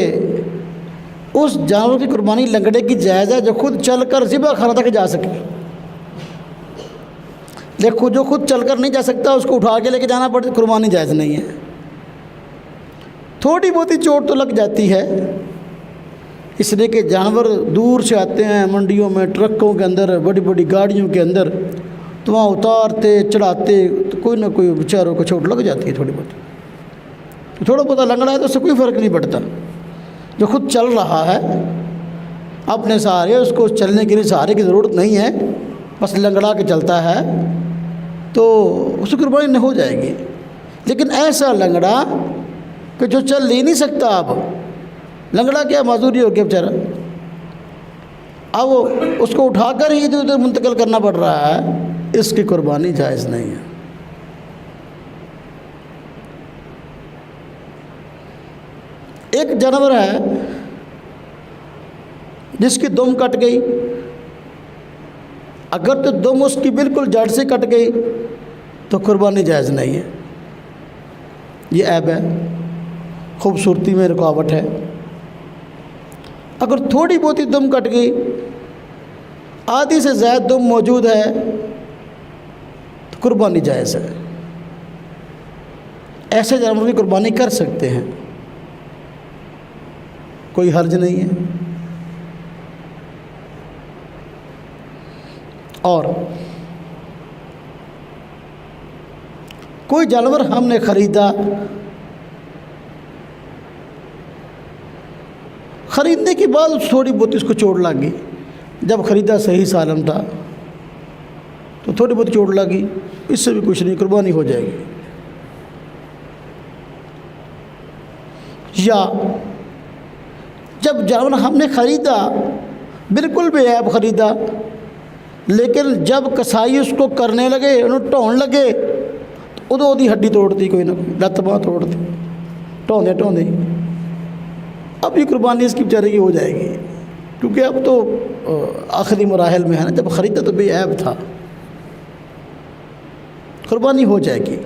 اس جانور کی قربانی لنگڑے کی جائز ہے جو خود چل کر ذبح خانہ تک جا سکے، دیکھو جو خود چل کر نہیں جا سکتا اس کو اٹھا کے لے کے جانا پڑتا، قربانی جائز نہیں ہے۔ تھوڑی بہت ہی چوٹ تو لگ جاتی ہے، اس لیے کہ جانور دور سے آتے ہیں، منڈیوں میں، ٹرکوں کے اندر، بڑی بڑی گاڑیوں کے اندر، تو وہاں اتارتے چڑھاتے تو کوئی نہ کوئی بیچاروں کو چوٹ لگ جاتی ہے تھوڑی بہت، تو تھوڑا بہت لنگڑا ہے تو اس سے کوئی فرق نہیں پڑتا۔ جو خود چل رہا ہے اپنے سہارے، اس کو چلنے کے لیے سہارے کی ضرورت نہیں ہے، بس لنگڑا کے چلتا ہے، تو اس کی قربانی نہیں ہو جائے گی۔ لیکن ایسا لنگڑا کہ جو چل لے نہیں سکتا، اب لنگڑا کیا معذوری ہو گیا بیچارہ، اب اس کو اٹھا کر ہی ادھر ادھر منتقل کرنا پڑ رہا ہے، اس کی قربانی جائز نہیں ہے۔ ایک جانور ہے جس کی دم کٹ گئی، اگر تو دم اس کی بالکل جڑ سے کٹ گئی تو قربانی جائز نہیں ہے، یہ عیب ہے، خوبصورتی میں رکاوٹ ہے۔ اگر تھوڑی بہت ہی دم کٹ گئی، آدھی سے زائد دم موجود ہے تو قربانی جائز ہے، ایسے جانور کی قربانی کر سکتے ہیں، کوئی حرج نہیں ہے۔ اور کوئی جانور ہم نے خریدا خریدنے کے بعد تھوڑی بہت اس کو چوٹ لگ گئی، جب خریدا صحیح سالم تھا تو تھوڑی بہت چوٹ لگی، اس سے بھی کچھ نہیں، قربانی ہو جائے گی۔ یا جب جانور ہم نے خریدا بالکل بے عیب خریدا، لیکن جب کسائی اس کو کرنے لگے، انہوں ٹھون لگے، ادو دی ہڈی توڑتی، کوئی نہ کوئی لت باں توڑتی، ٹھوندے اب یہ قربانی اس کی بیچارے کی ہو جائے گی، کیونکہ اب تو آخری مراحل میں ہے نا، جب خریدا تو بے عیب تھا، قربانی ہو جائے گی۔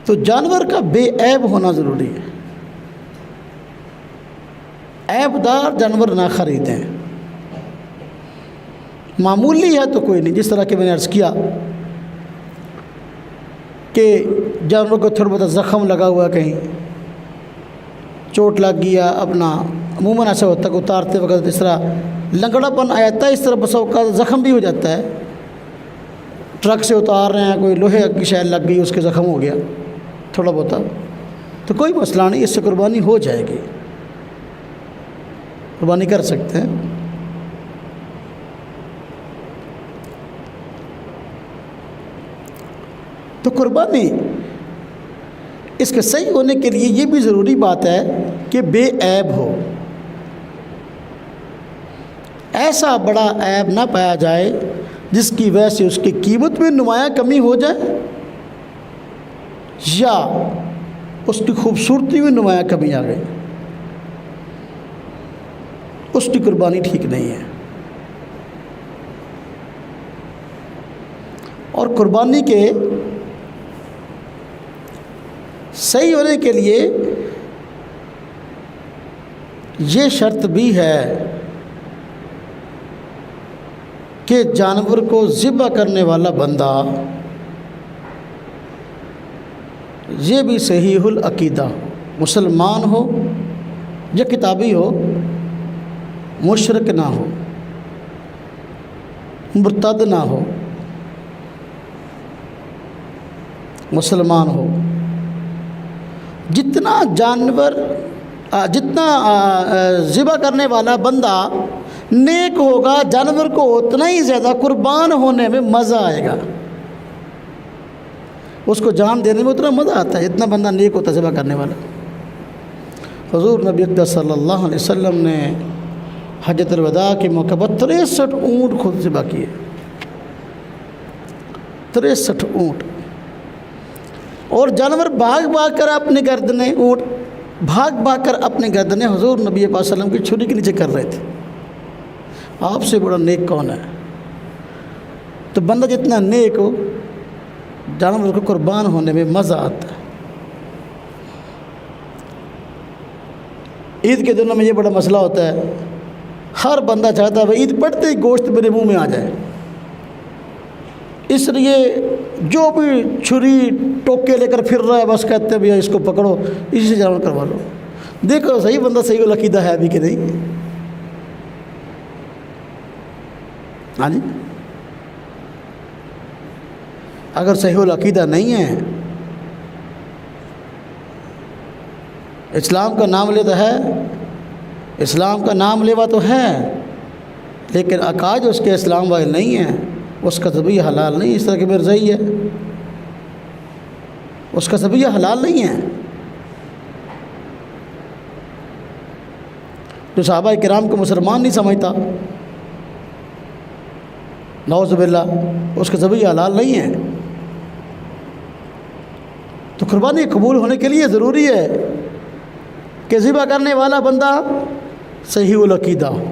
تو جانور کا بے عیب ہونا ضروری ہے، عیب دار جانور نہ خریدیں، معمولی ہے تو کوئی نہیں، جس طرح کہ میں نے عرض کیا کہ جانور کو تھوڑا بہت زخم لگا ہوا، کہیں چوٹ لگ گیا، اپنا عموماً ایسا ہوتا ہے کہ اتارتے وقت اس طرح لنگڑا پن آ جاتا ہے، اس طرح بسا اوقات زخم بھی ہو جاتا ہے، ٹرک سے اتار رہے ہیں، کوئی لوہے کی شے لگ گئی، اس کے زخم ہو گیا تھوڑا بہت، تو کوئی مسئلہ نہیں، اس سے قربانی ہو جائے گی، قربانی کر سکتے ہیں۔ تو قربانی اس کے صحیح ہونے کے لیے یہ بھی ضروری بات ہے کہ بے عیب ہو، ایسا بڑا عیب نہ پایا جائے جس کی وجہ سے اس کی قیمت میں نمایاں کمی ہو جائے یا اس کی خوبصورتی میں نمایاں کمی آ گئی، اس کی قربانی ٹھیک نہیں ہے۔ اور قربانی کے صحیح ہونے کے لیے یہ شرط بھی ہے کہ جانور کو ذبح کرنے والا بندہ یہ بھی صحیح العقیدہ، مسلمان ہو یا کتابی ہو، مشرک نہ ہو، مرتد نہ ہو، مسلمان ہو۔ جتنا ذبح کرنے والا بندہ نیک ہوگا، جانور کو اتنا ہی زیادہ قربان ہونے میں مزہ آئے گا، اس کو جان دینے میں اتنا مزہ آتا ہے جتنا بندہ نیک ہوتا ہے ذبح کرنے والا۔ حضور نبی اکرم صلی اللہ علیہ وسلم نے حجۃ الوداع کے موقع پر 63 اونٹ خود ذبح کیے، 63 اونٹ، اور جانور بھاگ بھاگ کر اپنی گردنیں، اونٹ بھاگ بھاگ کر اپنی گردنیں حضور نبی پاک صلی اللہ علیہ وسلم کی چھری کے نیچے کر رہے تھے۔ آپ سے بڑا نیک کون ہے؟ تو بندہ جتنا نیک ہو، جانور کو قربان ہونے میں مزہ آتا ہے۔ عید کے دنوں میں یہ بڑا مسئلہ ہوتا ہے، ہر بندہ چاہتا ہے عید پڑھتے ہی گوشت میرے منہ میں آ جائے، اس لیے جو بھی چھری ٹوکے لے کر پھر رہا ہے بس کہتے ہیں بھیا اس کو پکڑو، اسی سے جانور کروا لو۔ دیکھو صحیح بندہ صحیح العقیدہ ہے بھی کہ نہیں؟ ہاں جی، اگر صحیح العقیدہ نہیں ہے، اسلام کا نام لیتا ہے، اسلام کا نام لیوا تو ہے، لیکن عقائد اس کے اسلام والے نہیں ہیں، اس کا ذبیحہ حلال نہیں، اس طرح کی مرزائی ہے، اس کا ذبیحہ حلال نہیں ہے۔ جو صحابہ کرام کو مسلمان نہیں سمجھتا، نعوذ باللہ، اس کا ذبیحہ حلال نہیں ہے۔ تو قربانی قبول ہونے کے لیے ضروری ہے کہ ذبح کرنے والا بندہ صحیح العقیدہ ہو،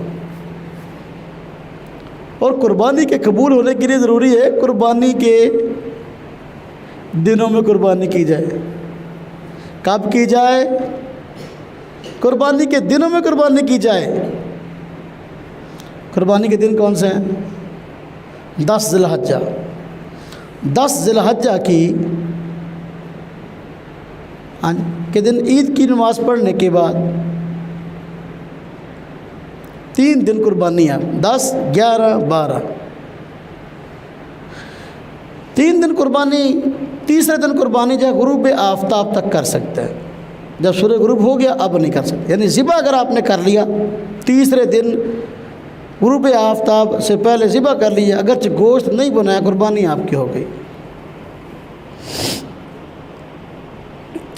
اور قربانی کے قبول ہونے کے لیے ضروری ہے قربانی کے دنوں میں قربانی کی جائے۔ کب کی جائے؟ قربانی کے دنوں میں قربانی کی جائے۔ قربانی کے دن کون سے ہیں؟ 10 ذی الحجہ، 10 ذی الحجہ کے دن عید کی نماز پڑھنے کے بعد 3 دن قربانی ہے، 10، 11، 12، 3 دن قربانی، تیسرے دن قربانی جو ہے غروب آفتاب تک کر سکتے ہیں، جب سورج غروب ہو گیا اب نہیں کر سکتے، یعنی ذبح اگر آپ نے کر لیا تیسرے دن غروب آفتاب سے پہلے ذبح کر لیا، اگرچہ گوشت نہیں بنایا، قربانی آپ کی ہو گئی۔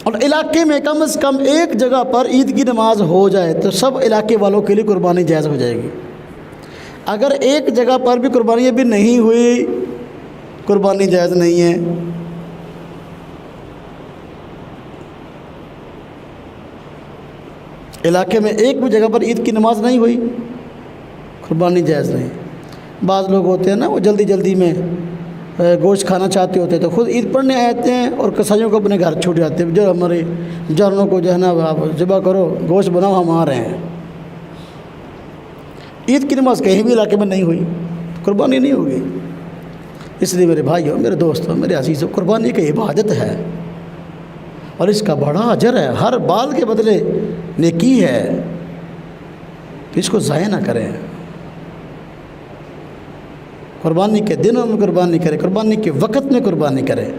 اور علاقے میں کم از کم ایک جگہ پر عید کی نماز ہو جائے تو سب علاقے والوں کے لیے قربانی جائز ہو جائے گی۔ اگر ایک جگہ پر بھی قربانی ابھی نہیں ہوئی، قربانی جائز نہیں ہے۔ علاقے میں ایک بھی جگہ پر عید کی نماز نہیں ہوئی، قربانی جائز نہیں۔ بعض لوگ ہوتے ہیں نا، وہ جلدی جلدی میں گوشت کھانا چاہتے ہوتے تو خود عید پڑھنے آتے ہیں اور کسائیوں کو اپنے گھر چھوٹ جاتے ہیں، جو ہمارے جانوروں کو جو ہے نا آپ ذبح کرو، گوشت بناؤ، ہم آ رہے ہیں۔ عید کی نماز کہیں بھی علاقے میں نہیں ہوئی، قربانی نہیں ہوگی۔ اس لیے میرے بھائیوں، میرے دوستوں، میرے عزیزوں، قربانی کی عبادت ہے اور اس کا بڑا اجر ہے، ہر بال کے بدلے نیکی ہے، تو اس کو ضائع نہ کریں۔ قربانی کے دنوں میں قربانی کریں، قربانی کے وقت میں قربانی کریں۔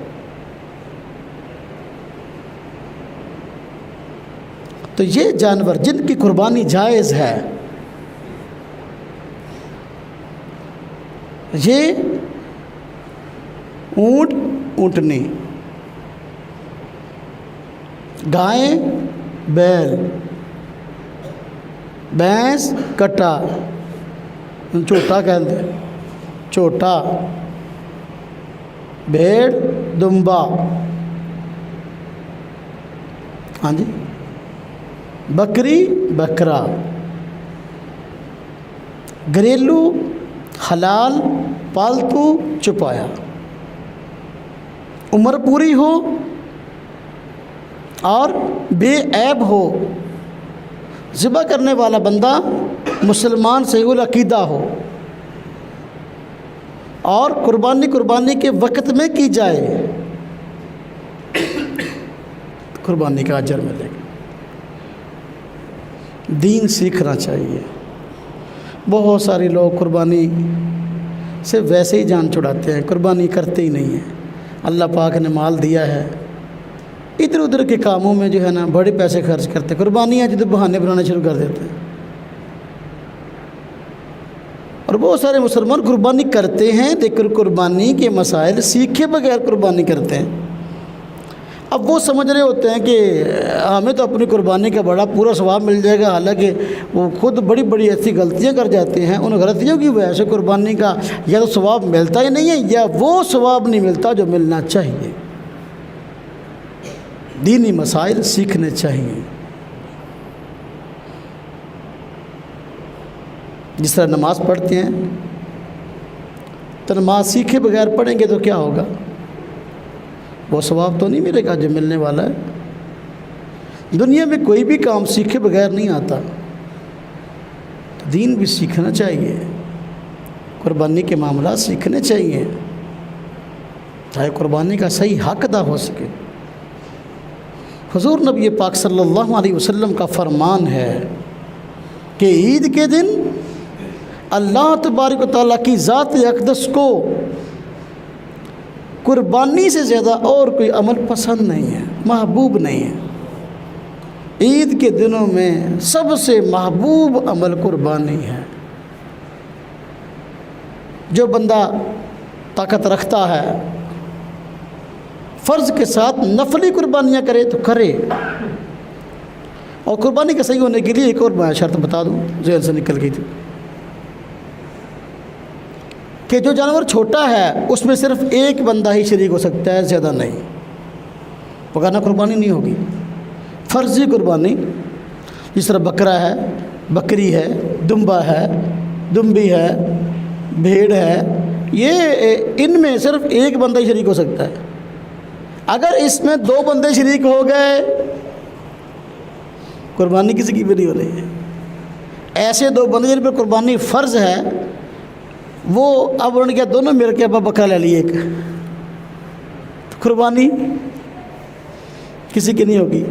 تو یہ جانور جن کی قربانی جائز ہے، یہ اونٹ، اونٹنی، گائیں، بیل، بھینس، کٹا، چھوٹا کہتے ہیں، چھوٹا، بھیڑ، دمبا، ہاں جی، بکری، بکرا، گھریلو، حلال، پالتو، چھپایا، عمر پوری ہو اور بے عیب ہو، ذبح کرنے والا بندہ مسلمان صحیح العقیدہ ہو، اور قربانی کے وقت میں کی جائے، قربانی کا اجر ملے گا۔ دین سیکھنا چاہیے۔ بہت سارے لوگ قربانی سے ویسے ہی جان چھڑاتے ہیں، قربانی کرتے ہی نہیں ہیں۔ اللہ پاک نے مال دیا ہے، ادھر ادھر کے کاموں میں جو ہے نا بڑے پیسے خرچ کرتے ہیں، قربانیاں جو بہانے بنانے شروع کر دیتے ہیں۔ اور بہت سارے مسلمان قربانی کرتے ہیں لیکن قربانی کے مسائل سیکھے بغیر قربانی کرتے ہیں۔ اب وہ سمجھ رہے ہوتے ہیں کہ ہمیں تو اپنی قربانی کا بڑا پورا ثواب مل جائے گا، حالانکہ وہ خود بڑی بڑی ایسی غلطیاں کر جاتے ہیں۔ ان غلطیوں کی وجہ سے قربانی کا یا تو ثواب ملتا ہی نہیں ہے یا وہ ثواب نہیں ملتا جو ملنا چاہیے۔ دینی مسائل سیکھنے چاہیے۔ جس طرح نماز پڑھتے ہیں تو نماز سیکھے بغیر پڑھیں گے تو کیا ہوگا؟ وہ ثواب تو نہیں ملے گا جو ملنے والا ہے۔ دنیا میں کوئی بھی کام سیکھے بغیر نہیں آتا، تو دین بھی سیکھنا چاہیے، قربانی کے معاملات سیکھنے چاہیے تاکہ قربانی کا صحیح حق ادا ہو سکے۔ حضور نبی پاک صلی اللہ علیہ وسلم کا فرمان ہے کہ عید کے دن اللہ تبارک و تعالیٰ کی ذات اقدس کو قربانی سے زیادہ اور کوئی عمل پسند نہیں ہے، محبوب نہیں ہے۔ عید کے دنوں میں سب سے محبوب عمل قربانی ہے۔ جو بندہ طاقت رکھتا ہے فرض کے ساتھ نفلی قربانیاں کرے تو کرے۔ اور قربانی کے صحیح ہونے کے لیے ایک اور میں شرط بتا دوں، ذہن سے نکل گئی تھی، کہ جو جانور چھوٹا ہے اس میں صرف ایک بندہ ہی شریک ہو سکتا ہے، زیادہ نہیں، وگرنہ قربانی نہیں ہوگی۔ فرضی قربانی جس طرح بکرا ہے، بکری ہے، دمبا ہے، دمبی ہے، بھیڑ ہے، یہ ان میں صرف ایک بندہ ہی شریک ہو سکتا ہے۔ اگر اس میں دو بندے شریک ہو گئے قربانی کسی کی بھی نہیں ہو رہی ہے۔ ایسے دو بندے جن پر قربانی فرض ہے، وہ اب انہوں نے کیا دونوں مل کے بکرا لے لیے، ایک قربانی کسی کی نہیں ہوگی۔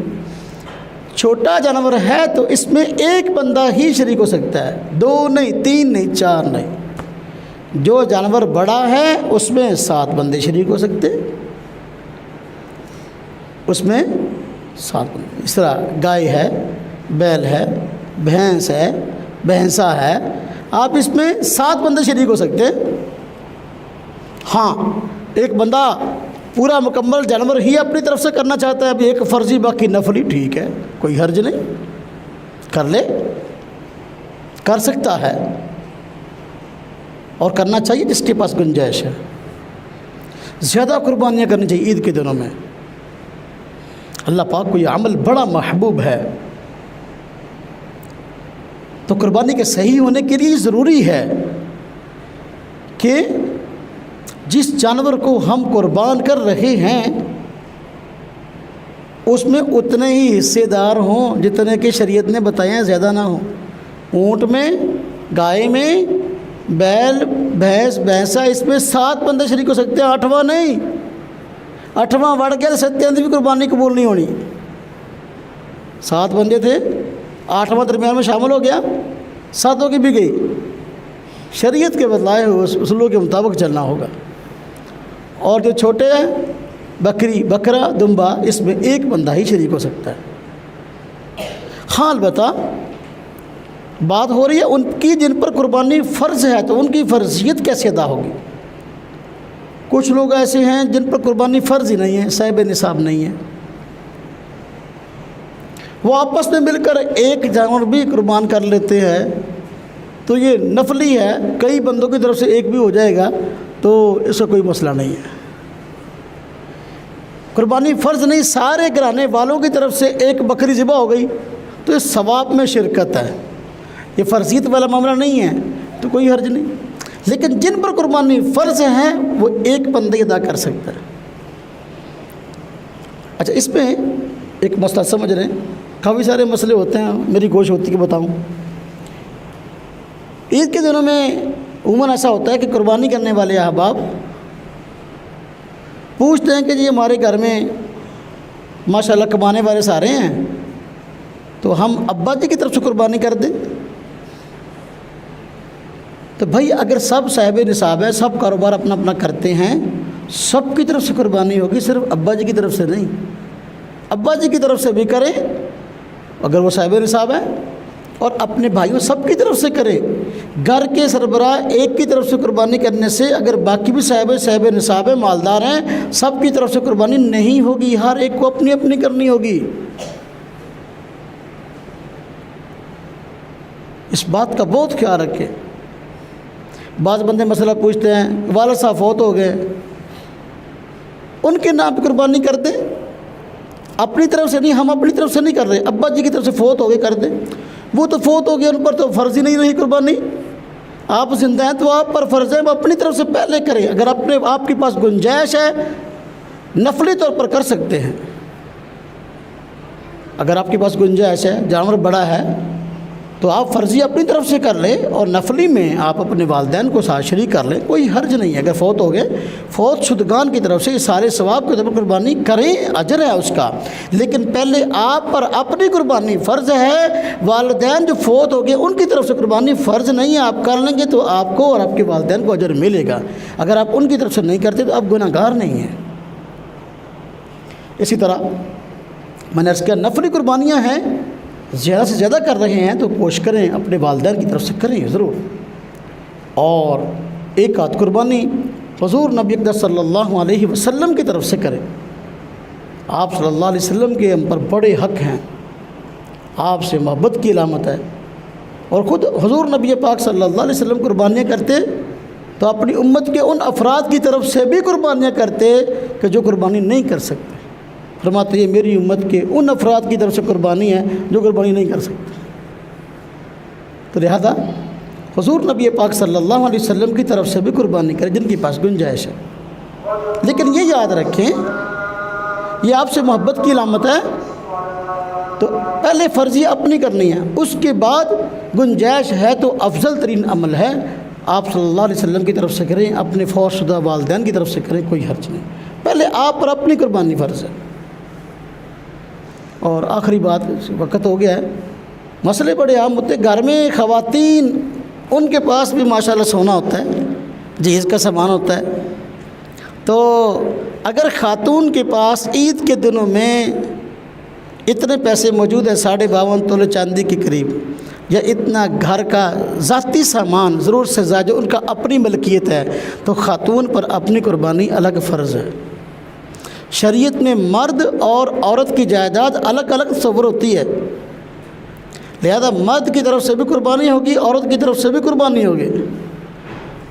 چھوٹا جانور ہے تو اس میں ایک بندہ ہی شریک ہو سکتا ہے، دو نہیں، تین نہیں، چار نہیں۔ جو جانور بڑا ہے اس میں 7 بندے شریک ہو سکتے، اس میں 7 بندے. اس طرح گائے ہے، بیل ہے، بھینس ہے، بھینسا ہے، آپ اس میں 7 بندے شریک ہو سکتے ہیں. ہاں ایک بندہ پورا مکمل جانور ہی اپنی طرف سے کرنا چاہتا ہے، اب ایک فرضی باقی نفلی، ٹھیک ہے، کوئی حرج نہیں، کر لے، کر سکتا ہے اور کرنا چاہیے جس کے پاس گنجائش ہے. زیادہ قربانیاں کرنی چاہیے عید کے دنوں میں. اللہ پاک کو یہ عمل بڑا محبوب ہے. تو قربانی کے صحیح ہونے کے لیے ضروری ہے کہ جس جانور کو ہم قربان کر رہے ہیں اس میں اتنے ہی حصے دار ہوں جتنے کہ شریعت نے بتائے ہیں، زیادہ نہ ہوں. اونٹ میں، گائے میں، بیل، بھینس، بھینسا، اس میں 7 بندے شریک ہو سکتے ہیں، 8واں نہیں. 8واں بڑھ گیا تو 7 بھی قربانی قبول نہیں ہونی. 7 بندے تھے، 8واں درمیان میں شامل ہو گیا، 7 کی بھی گئی. شریعت کے بتلائے ہوئے اصولوں کے مطابق چلنا ہوگا. اور جو چھوٹے ہیں، بکری، بکرا، دمبا، اس میں 1 بندہ ہی شریک ہو سکتا ہے. ہاں البتہ بات ہو رہی ہے ان کی جن پر قربانی فرض ہے، تو ان کی فرضیت کیسے ادا ہوگی؟ کچھ لوگ ایسے ہیں جن پر قربانی فرض ہی نہیں ہے، صاحب نصاب نہیں ہے، وہ آپس میں مل کر ایک جانور بھی قربان کر لیتے ہیں، تو یہ نفلی ہے، کئی بندوں کی طرف سے ایک بھی ہو جائے گا تو اس کا کوئی مسئلہ نہیں ہے. قربانی فرض نہیں، سارے گھرانے والوں کی طرف سے ایک بکری ذبح ہو گئی تو اس ثواب میں شرکت ہے. یہ فرضیت والا معاملہ نہیں ہے تو کوئی حرج نہیں. لیکن جن پر قربانی فرض ہے وہ ایک بندہ ادا کر سکتا ہے. اچھا، اس میں ایک مسئلہ سمجھ رہے ہیں، کافی سارے مسئلے ہوتے ہیں، میری کوشش ہوتی ہے کہ بتاؤں. عید کے دنوں میں عموماً ایسا ہوتا ہے کہ قربانی کرنے والے احباب پوچھتے ہیں کہ جی ہمارے گھر میں ماشاءاللہ کمانے والے سارے ہیں، تو ہم ابا جی کی طرف سے قربانی کر دیں. تو بھائی اگر سب صاحب نصاب ہے، سب کاروبار اپنا اپنا کرتے ہیں، سب کی طرف سے قربانی ہوگی، صرف ابا جی کی طرف سے نہیں. ابا جی کی طرف سے بھی کریں اگر وہ صاحب نصاب ہے، اور اپنے بھائیوں سب کی طرف سے کرے. گھر کے سربراہ ایک کی طرف سے قربانی کرنے سے اگر باقی بھی صاحب نصاب ہے، مالدار ہیں، سب کی طرف سے قربانی نہیں ہوگی، ہر ایک کو اپنی اپنی کرنی ہوگی. اس بات کا بہت خیال رکھیں. بعض بندے مسئلہ پوچھتے ہیں، والد صاحب فوت ہو گئے، ان کے نام پہ قربانی کر دیں، اپنی طرف سے نہیں، ہم اپنی طرف سے نہیں کر رہے، ابا جی کی طرف سے فوت ہو گئے کر دیں. وہ تو فوت ہو گئے، ان پر تو فرض ہی نہیں رہی قربانی. آپ زندہ ہیں تو آپ پر فرض ہے، وہ اپنی طرف سے پہلے کریں. اگر آپ کے پاس گنجائش ہے، نفلی طور پر کر سکتے ہیں. اگر آپ کے پاس گنجائش ہے، جانور بڑا ہے، تو آپ فرضی اپنی طرف سے کر لیں اور نفلی میں آپ اپنے والدین کو ساتھ شریک کر لیں، کوئی حرج نہیں ہے. اگر فوت ہو گئے، فوت شدگان کی طرف سے یہ سارے ثواب کے طور پر قربانی کریں، اجر ہے اس کا. لیکن پہلے آپ پر اپنی قربانی فرض ہے. والدین جو فوت ہو گئے ان کی طرف سے قربانی فرض نہیں ہے، آپ کر لیں گے تو آپ کو اور آپ کے والدین کو اجر ملے گا. اگر آپ ان کی طرف سے نہیں کرتے تو آپ گناہ گار نہیں ہیں. اسی طرح میں نے عرض کیا، نفلی قربانیاں ہیں، زیادہ سے زیادہ کر رہے ہیں تو کوشش کریں اپنے والدین کی طرف سے کریں ضرور. اور ایک آدھ قربانی حضور نبی اقدس صلی اللہ علیہ وسلم کی طرف سے کریں. آپ صلی اللہ علیہ وسلم کے ہم پر بڑے حق ہیں، آپ سے محبت کی علامت ہے. اور خود حضور نبی پاک صلی اللہ علیہ وسلم قربانیاں کرتے تو اپنی امت کے ان افراد کی طرف سے بھی قربانیاں کرتے کہ جو قربانی نہیں کر سکتے. فرماتے یہ میری امت کے ان افراد کی طرف سے قربانی ہے جو قربانی نہیں کر سکتے. تو لہذا حضور نبی پاک صلی اللہ علیہ وسلم کی طرف سے بھی قربانی کریں جن کے پاس گنجائش ہے. لیکن یہ یاد رکھیں، یہ آپ سے محبت کی علامت ہے، تو پہلے فرضی اپنی کرنی ہے، اس کے بعد گنجائش ہے تو افضل ترین عمل ہے آپ صلی اللہ علیہ وسلم کی طرف سے کریں، اپنے فوت شدہ والدین کی طرف سے کریں، کوئی حرج نہیں. پہلے آپ پر اپنی قربانی فرض ہے. اور آخری بات، وقت ہو گیا ہے، مسئلے بڑے عام ہوتے ہیں. گھر میں خواتین، ان کے پاس بھی ماشاءاللہ سونا ہوتا ہے، جہیز کا سامان ہوتا ہے، تو اگر خاتون کے پاس عید کے دنوں میں اتنے پیسے موجود ہیں 52.5 تولے چاندی کے قریب، یا اتنا گھر کا ذاتی سامان ضرور سے زیادہ جو ان کا اپنی ملکیت ہے، تو خاتون پر اپنی قربانی الگ فرض ہے۔ شریعت میں مرد اور عورت کی جائیداد الگ الگ تصور ہوتی ہے، لہذا مرد کی طرف سے بھی قربانی ہوگی، عورت کی طرف سے بھی قربانی ہوگی۔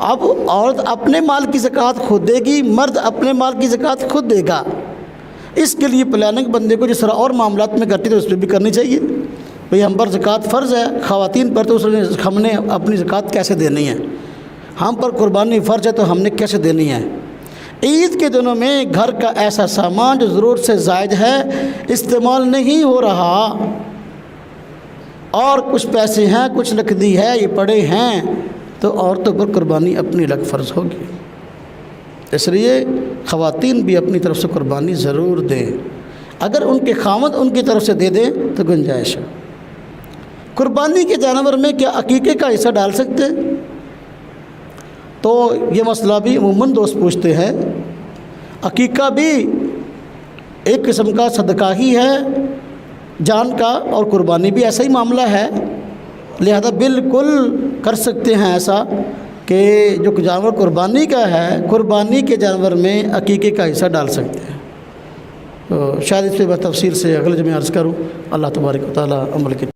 اب عورت اپنے مال کی زکوٰۃ خود دے گی، مرد اپنے مال کی زکوٰۃ خود دے گا۔ اس کے لیے پلاننگ بندے کو جس طرح اور معاملات میں کرتی تو اس پہ بھی کرنی چاہیے۔ بھئی ہم پر زکوٰۃ فرض ہے، خواتین پر تو ہم نے اپنی زکوٰۃ کیسے دینی ہے، ہم پر قربانی فرض ہے تو ہم نے کیسے دینی ہے۔ عید کے دنوں میں گھر کا ایسا سامان جو ضرورت سے زائد ہے، استعمال نہیں ہو رہا، اور کچھ پیسے ہیں، کچھ نقدی ہے، یہ پڑے ہیں، تو عورتوں پر قربانی اپنی الگ فرض ہوگی۔ اس لیے خواتین بھی اپنی طرف سے قربانی ضرور دیں، اگر ان کے خاوند ان کی طرف سے دے دیں تو گنجائش ہے۔ قربانی کے جانور میں کیا عقیقے کا حصہ ڈال سکتے؟ تو یہ مسئلہ بھی عموماً دوست پوچھتے ہیں۔ عقیقہ بھی ایک قسم کا صدقہ ہی ہے جان کا، اور قربانی بھی ایسا ہی معاملہ ہے، لہذا بالکل کر سکتے ہیں ایسا کہ جو جانور قربانی کا ہے، قربانی کے جانور میں عقیقے کا حصہ ڈال سکتے ہیں۔ تو شاید اس پہ میں تفصیل سے اگلے جمعے عرض کروں۔ اللہ تبارک و تعالیٰ عمل کی